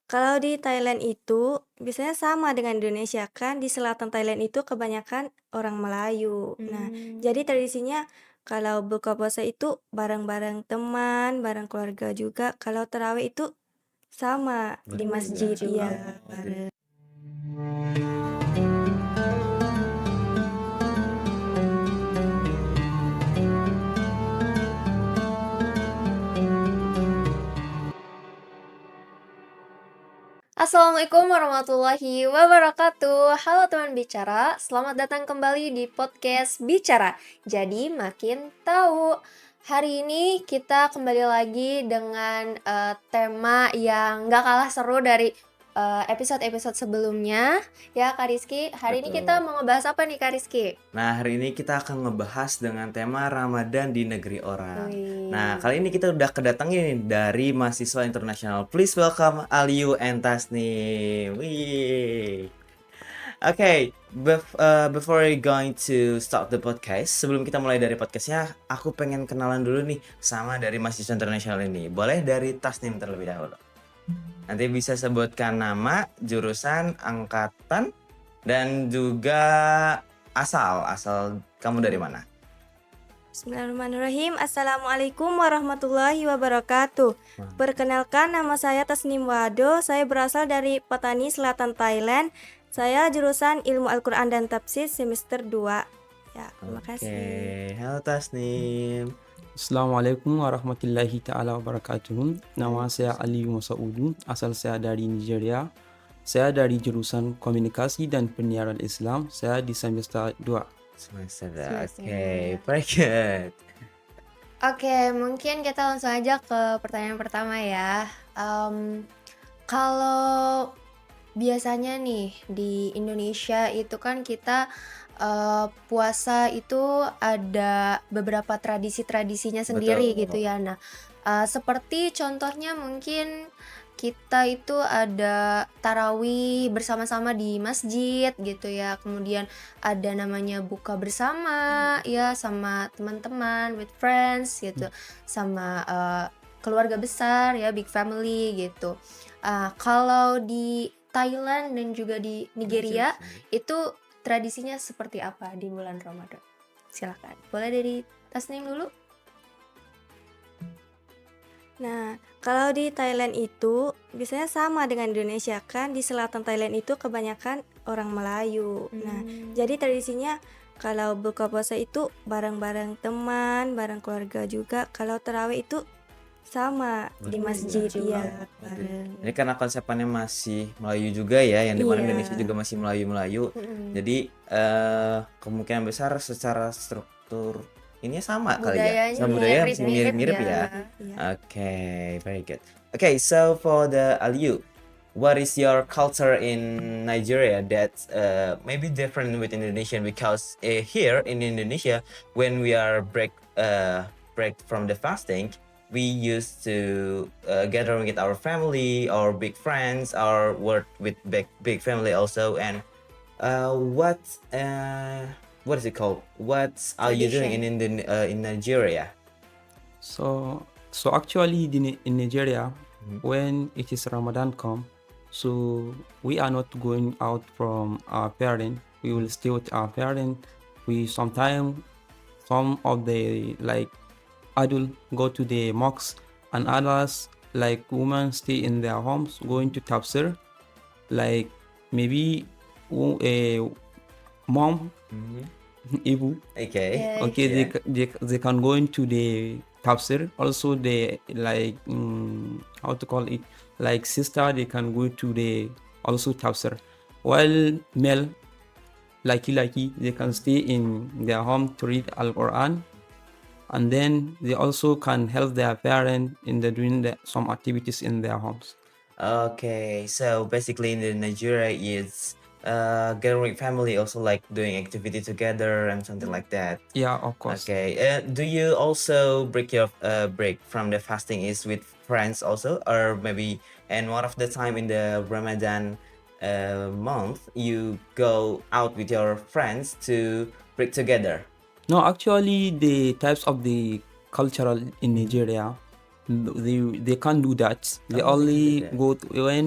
Kalau di Thailand itu biasanya sama dengan Indonesia, kan di selatan Thailand itu kebanyakan orang Melayu. Nah, jadi Mmm, tradisinya kalau buka puasa itu bareng-bareng teman, bareng keluarga juga. Kalau tarawih itu sama di masjid, bertiga. iya, Oh. bareng. Assalamualaikum warahmatullahi wabarakatuh. Halo teman bicara, selamat datang kembali di podcast Bicara. Jadi makin tahu. Hari ini kita kembali lagi dengan tema yang gak kalah seru dari episode-episode sebelumnya. Ya Kak Rizky, hari ini kita Betul. mau ngebahas apa nih Kak Rizky? Nah, hari ini kita akan ngebahas dengan tema Ramadan di negeri orang. Nah, Wih. kali ini kita udah kedatangan nih dari mahasiswa internasional. Please welcome Aliu and Tasnim. Wih. Okay, before we going to start the podcast, sebelum kita mulai dari podcastnya, aku pengen kenalan dulu nih sama dari mahasiswa internasional ini. Boleh dari Tasnim terlebih dahulu. Nanti bisa sebutkan nama, jurusan, angkatan, dan juga asal kamu dari mana? Bismillahirrahmanirrahim. Assalamualaikum warahmatullahi wabarakatuh. Perkenalkan, nama saya Tasnim Wado. Saya berasal dari Patani Selatan, Thailand. Saya jurusan Ilmu Al-Quran dan Tafsir semester 2. Ya, terima kasih. Halo Tasnim. Assalamualaikum warahmatullahi ta'ala wabarakatuh. Nama saya Aliyu Masaudu, asal saya dari Nigeria. Saya dari jurusan Komunikasi dan Penyiaran Islam. Saya di semester 2. Semester. Semester. Oke, very good. Oke, mungkin kita langsung aja ke pertanyaan pertama ya. Kalau biasanya nih di Indonesia itu kan kita puasa itu ada beberapa tradisi-tradisinya sendiri Betul. gitu ya. Nah, seperti contohnya mungkin kita itu ada tarawih bersama-sama di masjid gitu ya. Kemudian ada namanya buka bersama ya sama teman-teman, with friends gitu, sama keluarga besar ya, big family gitu. Kalau di Thailand dan juga di Nigeria itu tradisinya seperti apa di bulan Ramadan? Silakan. Boleh dari Tasnim dulu? Nah, kalau di Thailand itu biasanya sama dengan Indonesia, kan di selatan Thailand itu kebanyakan orang Melayu. Nah, jadi tradisinya kalau buka puasa itu bareng-bareng teman, bareng keluarga juga. Kalau tarawih itu sama di masjid, iya, bareng. Ini karena konsepannya masih Melayu juga ya, yang dimana Iya. Indonesia juga masih Melayu-Melayu. Jadi kemungkinan besar secara struktur ini sama kali ya. Budayanya Sama budaya mirip-mirip mirip-mirip ya. ya. Iya. Okay, very good. Okay, so for the Aliu, what is your culture in Nigeria that maybe different with Indonesian? Because here in Indonesia, when we are break from the fasting, we used to gather with our family, our big friends, our work with big family also. And what is it called? What are you doing in Nigeria? So actually in Nigeria, when it is Ramadan come, so we are not going out from our parent. We will stay with our parent. We sometimes, some of the like adult go to the mosques, and others like women stay in their homes going to tafsir. Like maybe a mom, Ibu, Okay. Yeah. okay, Yeah. they can go into the tafsir. Also, they like how to call it, like sister, they can go to the also tafsir. While male, like they can stay in their home to read Al Quran, and then they also can help their parent in the doing some activities in their homes. Okay, so basically in the Nigeria is gathering family also like doing activity together and something like that. Yeah, of course. Okay, do you also break your break from the fasting is with friends also, or maybe and one of the time in the Ramadan month you go out with your friends to break together? No, actually, the types of the cultural in Nigeria, they can't do that. They Oh, they only can do that. go to, when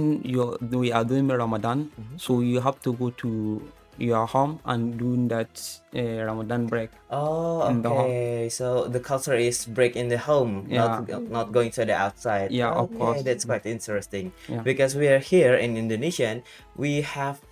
we are doing Ramadan, so you have to go to your home and doing that Ramadan break Oh, in the home. okay. So the culture is break in the home, Yeah, not going to the outside. yeah, of Okay, course. that's quite interesting. Yeah. Because we are here in Indonesian, we have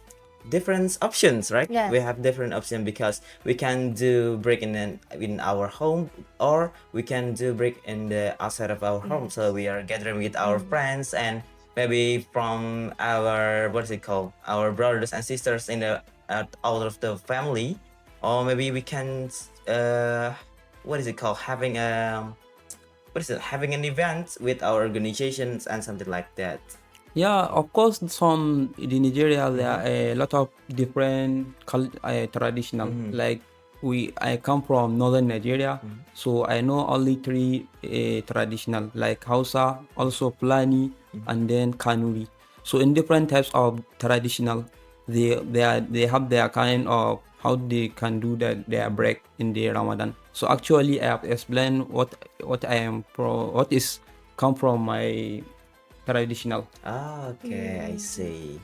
different options, right? Yes. We have different options because we can do break in our home, or we can do break in the outside of our home. So we are gathering with our friends and maybe from our, what is it called, our brothers and sisters in the out of the family, or maybe we can what is it called, having having an event with our organizations and something like that. Yeah, of course, some in Nigeria there are a lot of different traditional. Like I come from northern Nigeria, so I know only three traditional, like Hausa, also Fulani, and then Kanuri. So in different types of traditional, they have their kind of how they can do their break in the Ramadan. So actually, I have explained what I am what is come from my traditional. Ah, oke, I see.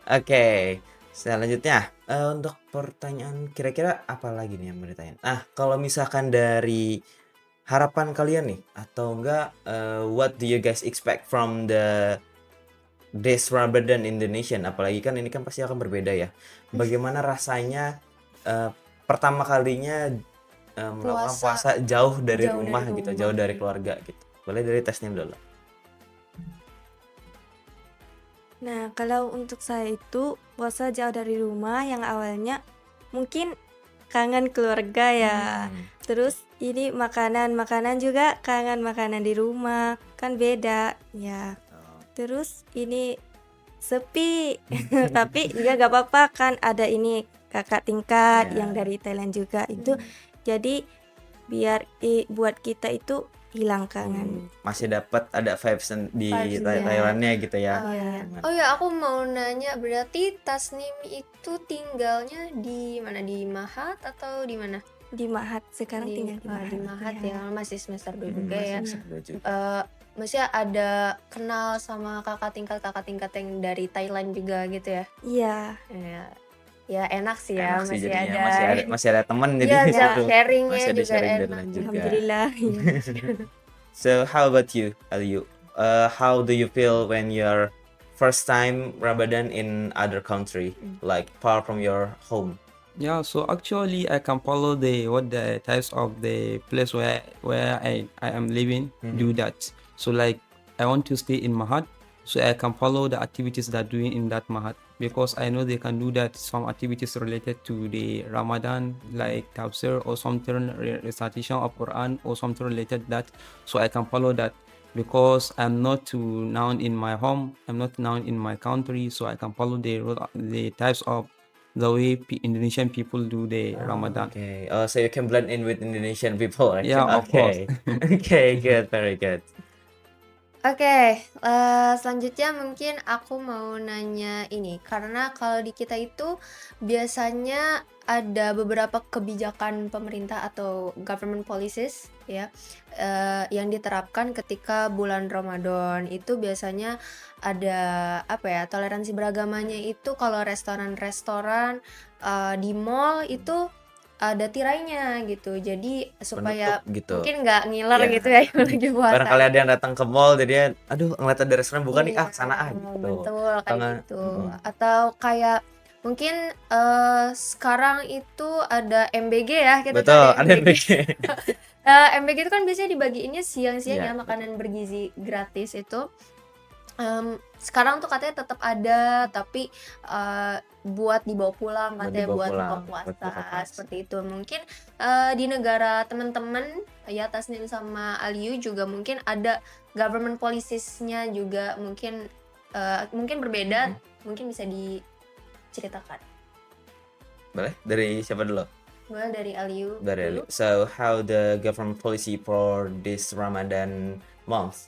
Oke, selanjutnya untuk pertanyaan kira-kira apa lagi nih yang mau ditanyain? Kalau misalkan dari harapan kalian nih, atau enggak, what do you guys expect from the This Ramadan Indonesian? Apalagi kan ini kan pasti akan berbeda ya. Bagaimana rasanya pertama kalinya melakukan puasa jauh dari Jauh rumah dari gitu, rumah. jauh dari keluarga gitu. Boleh dari tesnya dulu. Nah, kalau untuk saya itu puasa jauh dari rumah yang awalnya mungkin kangen keluarga ya. Terus ini makanan juga kangen makanan di rumah, kan beda ya. Terus ini sepi, tapi juga gak apa-apa kan ada ini kakak tingkat Ya. yang dari Thailand juga itu. Jadi biar buat kita itu hilang kangen. Masih dapat ada vibes di Vibes, Thailandnya gitu ya. Oh ya. Oh ya, aku mau nanya, berarti Tasnim itu tinggalnya di mana? Di Mahat atau di mana? Di Mahat sekarang tinggal di Mahat. Di Mahat ya, masih semester 2 Hmm, juga ya. masih seru juga. Maksudnya ada kenal sama kakak tingkat yang dari Thailand juga gitu ya? Iya. Ya enak sih ya, Enak sih masih jadinya, ada masih ada teman jadi Iya, di bisa situ. sharingnya Masih ada juga sharing enak. deadline juga. Alhamdulillah. So how about you, Aliu? How do you feel when you're first time Ramadan in other country, like far from your home? Yeah, so actually I can follow the types of the place where I am living do that. So like I want to stay in Mahat, so I can follow the activities that doing in that Mahat because I know they can do that some activities related to the Ramadan like tafsir or something recitation of Quran or something related that. So I can follow that because I'm not too now in my home, I'm not now in my country, so I can follow the types of the way Indonesian people do the Ramadan. Okay. Oh, so you can blend in with Indonesian people, right? Yeah, of Okay. Okay, good, very good. Oke, selanjutnya mungkin aku mau nanya ini, karena kalau di kita itu biasanya ada beberapa kebijakan pemerintah atau government policies ya, yang diterapkan ketika bulan Ramadan. Itu biasanya ada apa ya, toleransi beragamanya itu kalau restoran-restoran di mall itu ada tirainya gitu. Jadi supaya Penutup gitu. mungkin nggak ngiler Iya. gitu ya yang lagi puasa. Barangkali ada yang datang ke mall jadi aduh ngeliat ada restoran buka nih, sana gitu. Betul kayak Karena- gitu. Atau kayak mungkin sekarang itu ada MBG ya, kita Betul, tahu ada yang bikin. MBG itu kan biasanya dibagiinnya siang-siang Iya, ya, makanan bergizi gratis itu. Sekarang tuh katanya tetap ada, tapi buat dibawa pulang katanya, buat buka puasa seperti itu. Mungkin di negara teman-teman ya, Tasnim sama Aliu juga mungkin ada government policies-nya juga mungkin berbeda. Mungkin bisa diceritakan. Boleh? Dari siapa dulu? Mulai dari Aliu Dari dulu. So how the government policy for this Ramadan month?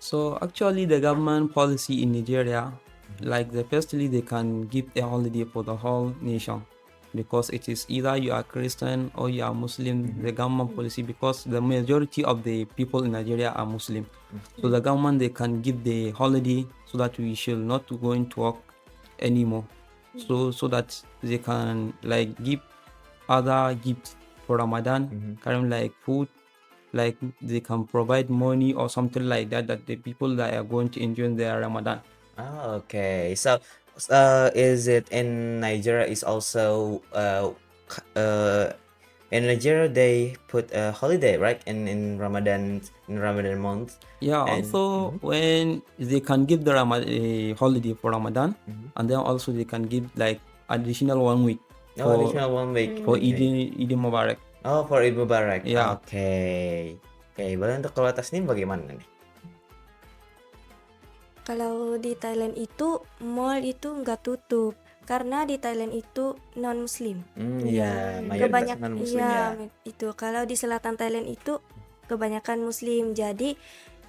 So actually the government policy in Nigeria, like firstly they can give a holiday for the whole nation. because it is either you are Christian or you are Muslim. The government policy, because the majority of the people in Nigeria are Muslim, so the government they can give the holiday so that we should not going to work anymore. So that they can like give other gifts for Ramadan, kind of like food, like they can provide money or something like that, that the people that are going to enjoy their Ramadan. Oh, okay. So, is it in Nigeria is also in Nigeria they put a holiday, right? In Ramadan month. Yeah, And also when they can give the holiday for Ramadan, and then also they can give like additional 1 week oh, for additional 1 week. for Okay. Eid Mubarak. Oh, for Eid Mubarak. Yeah. Oke. Oke, boleh untuk kalau Tasnim bagaimana nih? Kalau di Thailand itu mall itu nggak tutup karena di Thailand itu non muslim. Iya, mayoritas Kebanyak non-muslim iya ya. itu. Kalau di selatan Thailand itu kebanyakan muslim. Jadi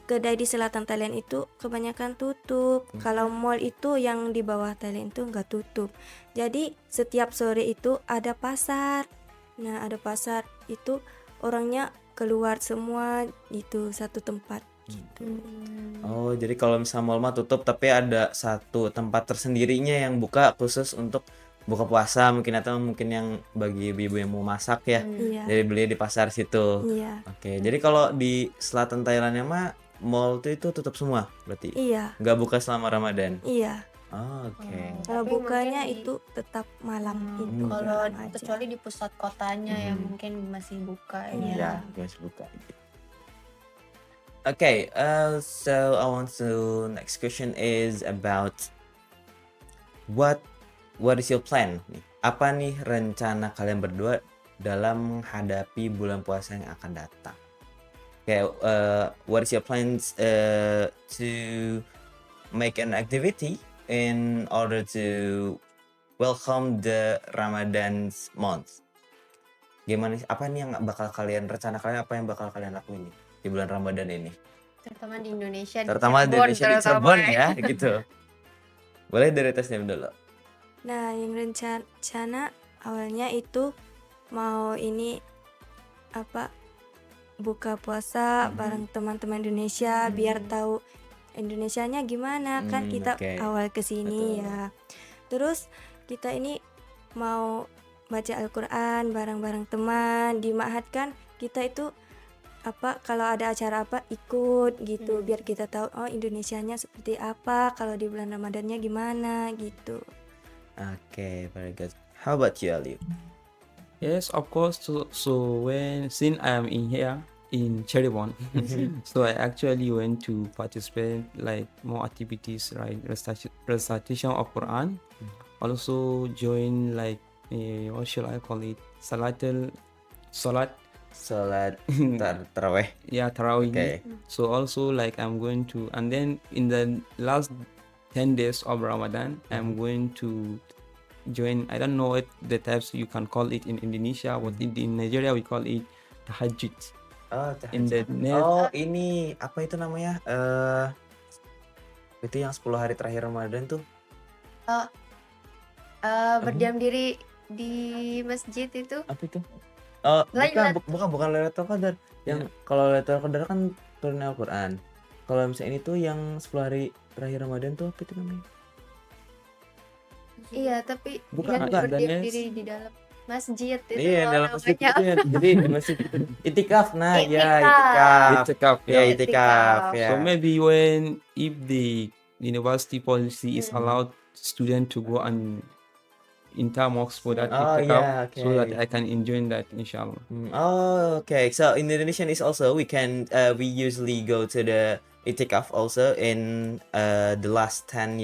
kedai di selatan Thailand itu kebanyakan tutup. Kalau mall itu yang di bawah Thailand itu nggak tutup. Jadi setiap sore itu ada pasar. Nah, ada pasar itu orangnya keluar semua itu satu tempat gitu. Oh, jadi kalau misalnya mall mah tutup tapi ada satu tempat tersendirinya yang buka khusus untuk buka puasa mungkin, atau mungkin yang bagi ibu-ibu yang mau masak ya. Iya. Jadi beli di pasar situ. Iya. Oke, jadi kalau di selatan Thailandnya mah mall tuh itu tutup semua berarti. Iya. Nggak buka selama Ramadan. Iya. Oh, oke. Kalau Tapi bukanya mungkin di- itu tetap malam itu. Kalau malam aja. kecuali di pusat kotanya ya mungkin masih buka Ya, ya. masih buka. Okay, so I want to next question is about what is your plan nih? Apa nih rencana kalian berdua dalam menghadapi bulan puasa yang akan datang? Okay, what is your plans to make an activity in order to welcome the Ramadan month? Gimana sih? Apa nih yang bakal kalian rencana kalian, apa yang bakal kalian lakuin nih di bulan Ramadan ini? Terutama di Indonesia, Terutama di Cirebon Indonesia di terutama Cirebon ya, gitu. Boleh dari Tasnim dulu. Nah, yang rencana awalnya itu mau ini apa buka puasa bareng teman-teman Indonesia biar tahu Indonesianya gimana kan kita Oke. awal kesini Betul. ya. Terus kita ini mau baca Al-Quran bareng-bareng teman di Ma'had kan kita itu apa kalau ada acara apa ikut gitu biar kita tahu oh Indonesianya seperti apa kalau di bulan Ramadannya gimana gitu. Oke, very good. How about you, Aliu? Yes, of course. So when since I am in here in Cheribon, so I actually went to participate like more activities, right? Recitation of Quran. Also join like what should I call it? Salat. Salat taraweh. Yeah, Tarawih. Okay. So also like I'm going to, and then in the last 10 days of Ramadan, I'm going to join, I don't know what the types you can call it in Indonesia, but in Nigeria we call it tahajjud. Oh, In the oh, ini apa itu namanya? Itu yang 10 hari terakhir Ramadan tuh. berdiam diri di masjid itu. Apa itu? Oh, Lailatul- bukan Lailatul Qadar. Yang kalau Lailatul Qadar kan turun Al-Qur'an. Kalau misalnya ini tuh yang 10 hari terakhir Ramadan tuh apa itu namanya? Iya, tapi Bukan, yang bukan. berdiam Dan diri di dalam masjid itu Iya, loh dalam masjid namanya. itu ya. Jadi di masjid itu. Itikaf. Nah, ya Itikaf. itikaf. Itikaf, Ya, yeah. itikaf. Itikaf. Ya. So maybe if the university policy is allowed student to go and intermosque for that Oh, itikaf, yeah, so that okay. I can enjoy that inshallah. Oh, okay. So in Indonesian is also we usually go to the itikaf also in the last 10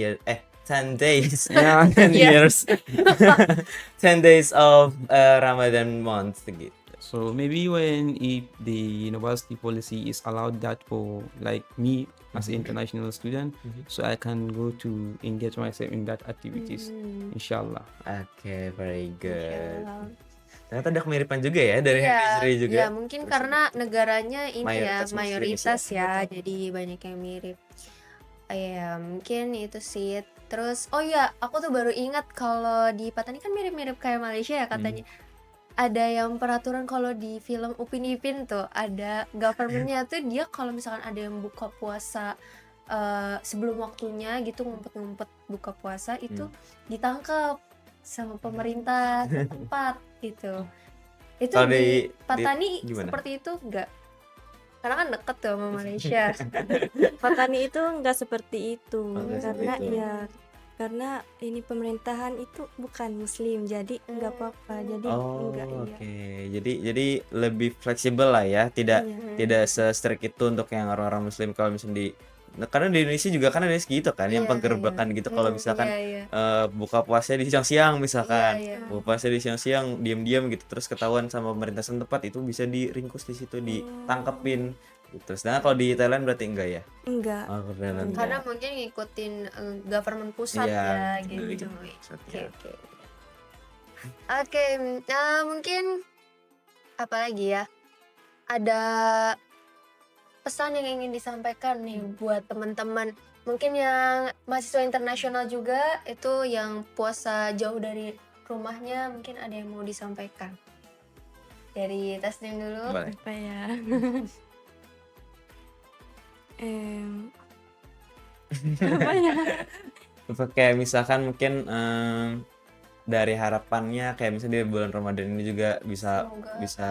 days. Yeah. 10 Yeah. years. 10 days of Ramadan month gitu. So maybe if the university policy is allowed that for like me as an international student, so I can go to engage myself in that activities, inshallah. Okay, very good. Insya Allah. Ternyata ada kemiripan juga ya dari Iya, Hizri juga. ya mungkin karena negaranya ini Mayoritas ya muslim mayoritas sih. ya, jadi banyak yang mirip. Ya mungkin itu sih Terus oh iya, aku tuh baru ingat kalau di Patani kan mirip-mirip kayak Malaysia ya katanya. Ada yang peraturan kalau di film Upin Ipin tuh ada governmentnya tuh dia kalau misalkan ada yang buka puasa sebelum waktunya gitu ngumpet-ngumpet buka puasa itu ditangkap sama pemerintah setempat gitu. Itu Kalau di di Patani gimana? seperti itu enggak? Karena kan deket tuh sama Malaysia. Patani itu nggak seperti itu, Nggak seperti karena itu. ya karena ini pemerintahan itu bukan Muslim, jadi nggak apa-apa. Jadi Oh, nggak oke. iya. Jadi lebih fleksibel lah ya, tidak Iya. tidak se-strict itu untuk yang orang-orang Muslim kalau misalnya nah, karena di Indonesia juga kan ada segitu kan yang Iya, iya. penggerbekan gitu kalau misalkan Iya, iya. buka puasa di siang-siang Iya, misalkan. iya. Buka puasa di siang-siang diam-diam gitu terus ketahuan sama pemerintah setempat itu bisa diringkus di situ, ditangkepin gitu. Sedangkan kalau di Thailand berarti enggak ya? Enggak. Oh, kalau Thailand Karena enggak. mungkin ngikutin government pusat Iya, ya betul, gitu. pusat, Oke, ya. oke. Oke, nah mungkin apa lagi ya? Ada pesan yang ingin disampaikan nih buat teman-teman mungkin yang mahasiswa internasional juga itu yang puasa jauh dari rumahnya mungkin ada yang mau disampaikan dari Tasnim dulu. Boleh. Apa ya? Em, apa ya? Kayak misalkan mungkin dari harapannya kayak misalnya di bulan Ramadan ini juga bisa Semoga bisa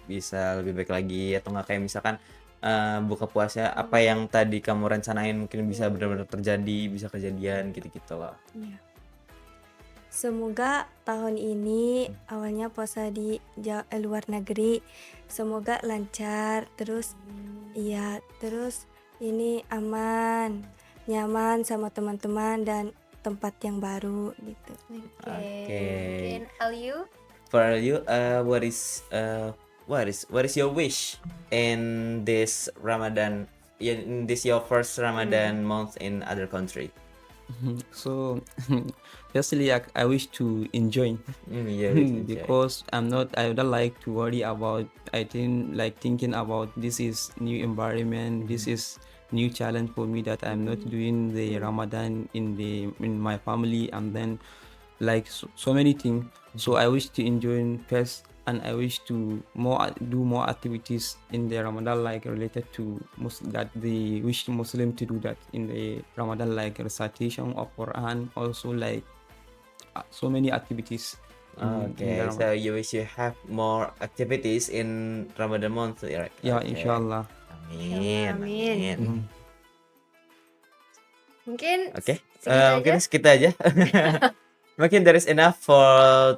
bisa lebih baik lagi atau nggak kayak misalkan buka puasa apa yang tadi kamu rencanain mungkin bisa benar-benar terjadi, bisa kejadian gitu-gitu loh. Iya. Semoga tahun ini awalnya puasa di luar negeri, semoga lancar, terus iya, terus ini aman, nyaman sama teman-teman dan tempat yang baru gitu. Oke. Oke. Mungkin Aliu For you, what is your wish in this Ramadan? In this your first Ramadan month in other country? So, firstly, I wish to enjoy Yeah, because I don't like to worry about, thinking about this is new environment, this is new challenge for me that I'm not doing the Ramadan in my family, and then like so many things. So I wish to enjoy first, and I wish to do more activities in the Ramadan, like related to that they wish Muslim to do that in the Ramadan, like recitation of Quran, also like so many activities. in Okay, the so Ramadan. you wish you have more activities in Ramadan month, right? Yeah, Okay. inshallah. Amin, Amin. amin. Mhm. mungkin Oke, segitu aja. mungkin segitu aja. Mungkin there is enough for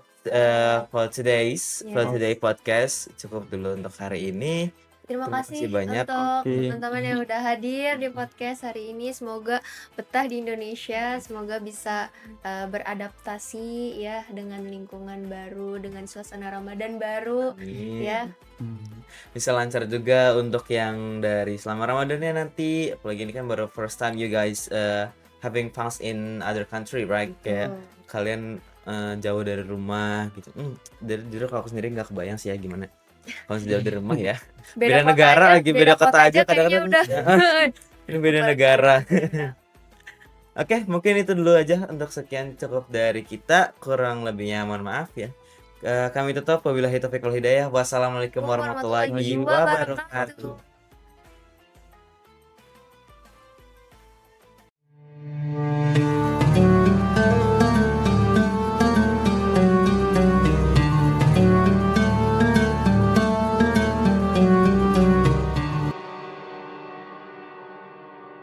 today's for Yes. today podcast. Cukup dulu untuk hari ini. Terima Terima kasih kasih banyak. untuk Oke. teman-teman yang udah hadir di podcast hari ini. Semoga betah di Indonesia, semoga bisa beradaptasi ya dengan lingkungan baru, dengan suasana Ramadan baru Amin. ya. Mhm. Bisa lancar juga untuk yang dari selama Ramadannya nanti. Apalagi ini kan baru first time you guys having fun in other country, right? Kayak kalian jauh dari rumah gitu. Dari jujur kalau aku sendiri nggak kebayang sih ya gimana. Kalau jauh dari rumah ya. Beda kota negara aja, lagi, beda kota aja kayaknya kadang-kadang. udah. Ini beda negara. Oke, mungkin itu dulu aja untuk sekian cukup dari kita. Kurang lebihnya mohon maaf ya. Kami tutup wabillahi taufiq wal hidayah. Wassalamualaikum warahmatullahi Warahmatullahi wabarakatuh. wabarakatuh.